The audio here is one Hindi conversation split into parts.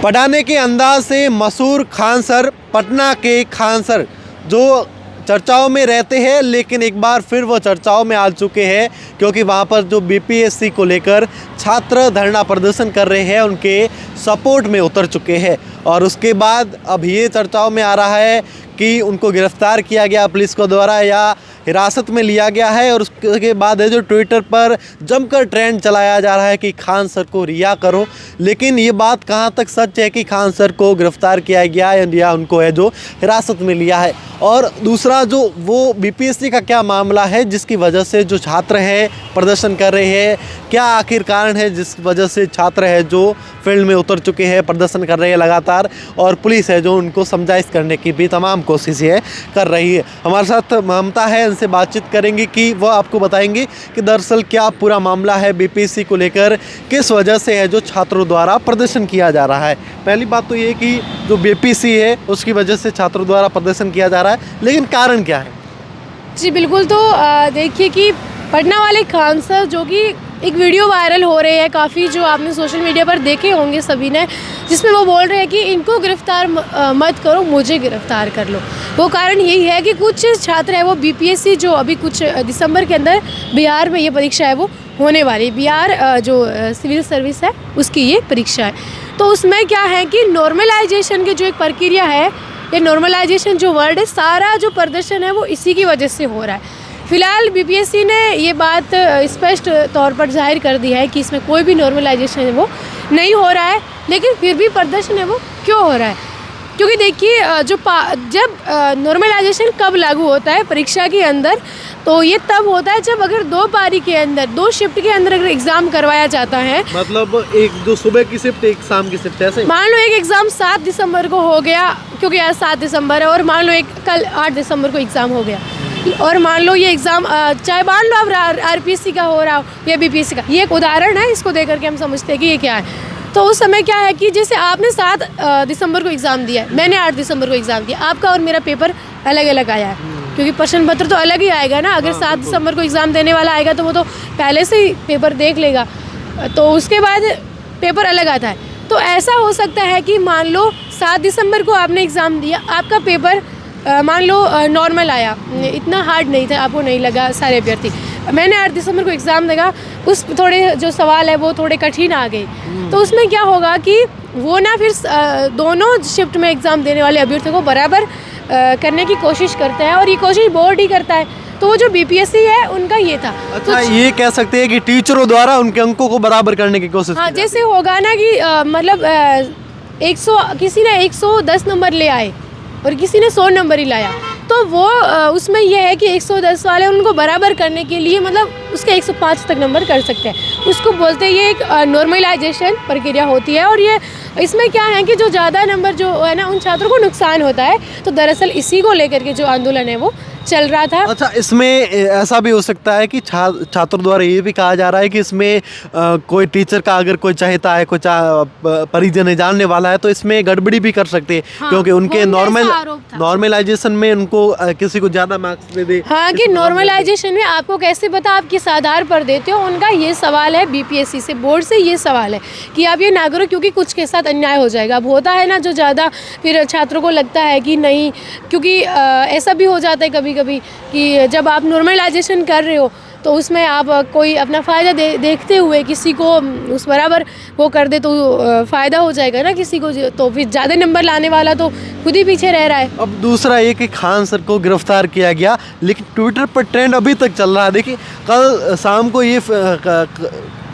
पढ़ाने के अंदाज से मशहूर खान सर, पटना के खान सर जो चर्चाओं में रहते हैं, लेकिन एक बार फिर वो चर्चाओं में आ चुके हैं क्योंकि वहाँ पर जो बीपीएससी को लेकर छात्र धरना प्रदर्शन कर रहे हैं उनके सपोर्ट में उतर चुके हैं। और उसके बाद अब ये चर्चाओं में आ रहा है कि उनको गिरफ्तार किया गया पुलिस को द्वारा या हिरासत में लिया गया है। और उसके बाद है जो ट्विटर पर जमकर ट्रेंड चलाया जा रहा है कि खान सर को रिहा करो, लेकिन ये बात कहाँ तक सच है कि खान सर को गिरफ्तार किया गया है या उनको है जो हिरासत में लिया है। और दूसरा जो वो बीपीएससी का क्या मामला है जिसकी वजह से जो छात्र हैं प्रदर्शन कर रहे हैं, क्या आखिर कारण है जिस वजह से छात्र है जो फील्ड में उतर चुके हैं, प्रदर्शन कर रहे हैं लगातार, और पुलिस है जो उनको समझाइश करने की भी तमाम कोशिशें कर रही है। हमारे साथ ममता है, इनसे बातचीत करेंगे कि वह आपको बताएंगे कि दरअसल क्या पूरा मामला है बीपीएससी को लेकर, किस वजह से है जो छात्रों द्वारा प्रदर्शन किया जा रहा है। पहली बात तो ये कि जो बीपीएससी है उसकी वजह से छात्रों द्वारा प्रदर्शन किया जा रहा है, लेकिन कारण क्या है? जी बिल्कुल, तो देखिए कि पटना वाले खान सर जो कि एक वीडियो वायरल हो रही है काफ़ी, जो आपने सोशल मीडिया पर देखे होंगे सभी ने, जिसमें वो बोल रहे हैं कि इनको गिरफ़्तार मत करो, मुझे गिरफ़्तार कर लो। वो कारण यही है कि कुछ छात्र हैं वो बीपीएससी जो अभी कुछ दिसंबर के अंदर बिहार में ये परीक्षा है वो होने वाली, बिहार जो सिविल सर्विस है उसकी ये परीक्षा है। तो उसमें क्या है कि नॉर्मलाइजेशन की जो एक प्रक्रिया है, ये नॉर्मलाइजेशन जो वर्ड है, सारा जो प्रदर्शन है वो इसी की वजह से हो रहा है। फ़िलहाल बीपीएससी ने ये बात स्पष्ट तौर पर जाहिर कर दी है कि इसमें कोई भी नॉर्मलाइजेशन है वो नहीं हो रहा है, लेकिन फिर भी प्रदर्शन है वो क्यों हो रहा है? क्योंकि देखिए जब नॉर्मलाइजेशन कब लागू होता है परीक्षा के अंदर, तो ये तब होता है जब अगर दो पारी के अंदर, दो शिफ्ट के अंदर अगर एग्ज़ाम करवाया जाता है। मतलब एक जो सुबह की शिफ्ट, एक शाम की शिफ्ट, ऐसे मान लो एक एग्ज़ाम 7 दिसंबर को हो गया क्योंकि आज 7 दिसंबर है, और मान लो एक कल 8 दिसंबर को एग्ज़ाम हो गया, और मान लो ये एग्ज़ाम चाहे मान लो अब आरपीएससी का हो रहा हो या बीपीएससी का, ये एक उदाहरण है, इसको देख करके हम समझते हैं कि ये क्या है। तो उस समय क्या है कि जैसे आपने 7 दिसंबर को एग्ज़ाम दिया है, मैंने 8 दिसंबर को एग्ज़ाम दिया, आपका और मेरा पेपर अलग अलग आया है क्योंकि प्रश्न पत्र तो अलग ही आएगा ना। अगर 7 दिसंबर को एग्ज़ाम देने वाला आएगा तो वो तो पहले से ही पेपर देख लेगा, तो उसके बाद पेपर अलग आता है। तो ऐसा हो सकता है कि मान लो 7 दिसंबर को आपने एग्ज़ाम दिया, आपका पेपर मान लो नॉर्मल आया, इतना हार्ड नहीं था, आपको नहीं लगा सारे अभ्यर्थी। मैंने 8 दिसंबर को एग्ज़ाम देगा, उस थोड़े जो सवाल है वो थोड़े कठिन आ गए, तो उसमें क्या होगा कि वो ना फिर दोनों शिफ्ट में एग्ज़ाम देने वाले अभ्यर्थियों को बराबर करने की कोशिश करते हैं, और ये कोशिश बोर्ड ही करता है। तो वो जो बीपीएससी है उनका ये था। अच्छा, ये कह सकते हैं कि टीचरों द्वारा उनके अंकों को बराबर करने की कोशिश। हाँ, जैसे होगा ना कि मतलब 100 किसी ने 110 नंबर ले आए और किसी ने 100 नंबर ही लाया, तो वो उसमें यह है कि 110 वाले उनको बराबर करने के लिए मतलब उसके 105 तक नंबर कर सकते हैं, उसको बोलते हैं ये एक नॉर्मलाइजेशन प्रक्रिया होती है। और ये इसमें क्या है कि जो ज़्यादा नंबर जो है ना उन छात्रों को नुकसान होता है, तो दरअसल इसी को लेकर के जो आंदोलन है वो चल रहा था। अच्छा, इसमें ऐसा भी हो सकता है कि छात्रों द्वारा ये भी कहा जा रहा है कि इसमें कोई टीचर का अगर कोई चाहता है, कोई परिजन जानने वाला है, तो इसमें गड़बड़ी भी कर सकते हैं। हाँ, क्योंकि उनके नॉर्मलाइजेशन में उनको किसी को ज़्यादा मार्क्स दे दे। हाँ, कि नॉर्मलाइजेशन में आपको कैसे पता आप किस आधार पर देते हो, उनका ये सवाल है बीपीएससी से, बोर्ड से ये सवाल है कि आप ये ना करो क्योंकि कुछ के साथ अन्याय हो जाएगा। अब होता है ना जो ज़्यादा फिर छात्रों को लगता है कि नहीं, क्योंकि ऐसा भी हो जाता है कभी कभी कि जब आप नॉर्मलाइजेशन कर रहे हो तो उसमें आप कोई अपना फ़ायदा देखते हुए किसी को उस बराबर वो कर दे तो फ़ायदा हो जाएगा ना किसी को, तो फिर ज़्यादा नंबर लाने वाला तो खुद ही पीछे रह रहा है। अब दूसरा ये कि खान सर को गिरफ्तार किया गया, लेकिन ट्विटर पर ट्रेंड अभी तक चल रहा है। देखिए, कल शाम को ये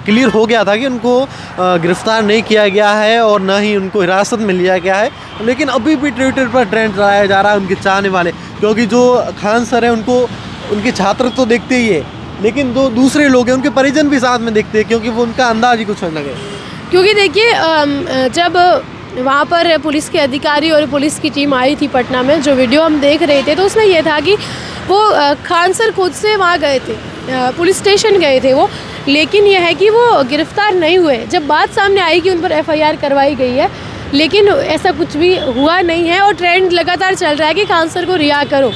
क्लियर हो गया था कि उनको गिरफ्तार नहीं किया गया है और न ही उनको हिरासत में लिया गया है, लेकिन अभी भी ट्विटर पर ट्रेंड चलाया जा रहा है उनके चाहने वाले, क्योंकि जो खान सर हैं उनको उनके छात्र तो देखते ही है, लेकिन जो दूसरे लोग हैं उनके परिजन भी साथ में देखते हैं, क्योंकि वो उनका अंदाज ही कुछ अलग है। क्योंकि देखिए जब वहाँ पर पुलिस के अधिकारी और पुलिस की टीम आई थी पटना में, जो वीडियो हम देख रहे थे, तो उसमें यह था कि वो खान सर खुद से वहाँ गए थे, पुलिस स्टेशन गए थे वो, लेकिन यह है कि वो गिरफ्तार नहीं हुए। जब बात सामने आई कि उन पर एफआईआर करवाई गई है, लेकिन ऐसा कुछ भी हुआ नहीं है, और ट्रेंड लगातार चल रहा है कि खान सर को रिहा करो,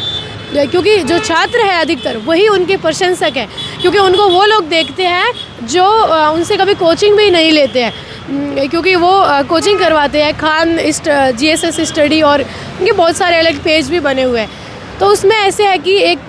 क्योंकि जो छात्र है अधिकतर वही उनके प्रशंसक हैं, क्योंकि उनको वो लोग देखते हैं जो उनसे कभी कोचिंग भी नहीं लेते हैं। क्योंकि वो कोचिंग करवाते हैं खान GSS स्टडी, और उनके बहुत सारे अलग पेज भी बने हुए हैं। तो उसमें ऐसे है कि एक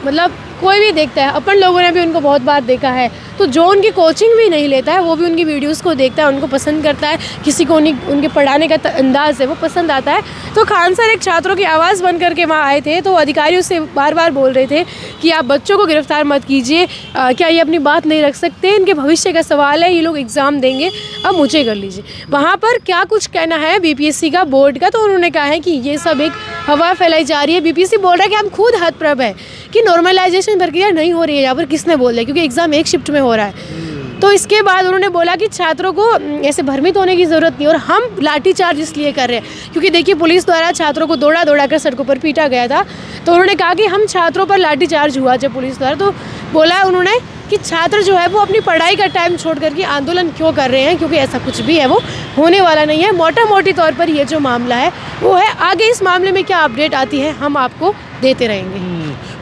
मतलब कोई भी देखता है, अपन लोगों ने भी उनको बहुत बार देखा है, तो जो उनकी कोचिंग भी नहीं लेता है वो भी उनकी वीडियोस को देखता है, उनको पसंद करता है, किसी को उनके पढ़ाने का अंदाज़ है वो पसंद आता है। तो खान सर एक छात्रों की आवाज़ बन करके वहाँ आए थे, तो अधिकारियों से बार बार बोल रहे थे कि आप बच्चों को गिरफ्तार मत कीजिए, क्या ये अपनी बात नहीं रख सकते, इनके भविष्य का सवाल है, ये लोग एग्ज़ाम देंगे, अब मुझे कर लीजिए। वहाँ पर क्या कुछ कहना है BPSC का, बोर्ड का, तो उन्होंने कहा है कि ये सब एक हवा फैलाई जा रही है। BPSC बोल रहा है कि हम खुद हतप्रभ है कि नॉर्मलाइजेशन प्रक्रिया नहीं हो रही है यहाँ पर, किसने बोल दिया, क्योंकि एग्ज़ाम एक शिफ्ट में हो रहा है। तो इसके बाद उन्होंने बोला कि छात्रों को ऐसे भ्रमित होने की ज़रूरत नहीं, और हम लाठीचार्ज इसलिए कर रहे हैं क्योंकि देखिए पुलिस द्वारा छात्रों को दौड़ा दौड़ा कर सड़कों पर पीटा गया था। तो उन्होंने कहा कि हम छात्रों पर लाठीचार्ज हुआ जब पुलिस द्वारा, तो बोला उन्होंने कि छात्र जो है वो अपनी पढ़ाई का टाइम छोड़ करके आंदोलन क्यों कर रहे हैं, क्योंकि ऐसा कुछ भी है वो होने वाला नहीं है। मोटा मोटी तौर पर ये जो मामला है वो है, आगे इस मामले में क्या अपडेट आती है हम आपको देते रहेंगे।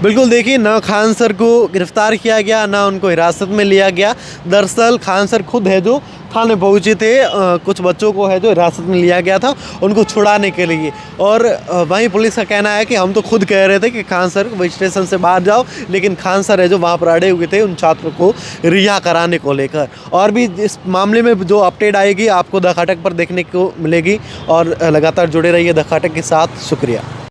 बिल्कुल, देखिए ना खान सर को गिरफ्तार किया गया ना उनको हिरासत में लिया गया। दरअसल खान सर खुद है जो थाने पहुंचे थे, कुछ बच्चों को है जो हिरासत में लिया गया था उनको छुड़ाने के लिए, और वहीं पुलिस का कहना है कि हम तो खुद कह रहे थे कि खान सर वही स्टेशन से बाहर जाओ, लेकिन खान सर है जो वहाँ पर अड़े हुए थे उन छात्रों को रिहा कराने को लेकर। और भी इस मामले में जो अपडेट आएगी आपको द खटक पर देखने को मिलेगी, और लगातार जुड़े रहिए द खटक के साथ। शुक्रिया।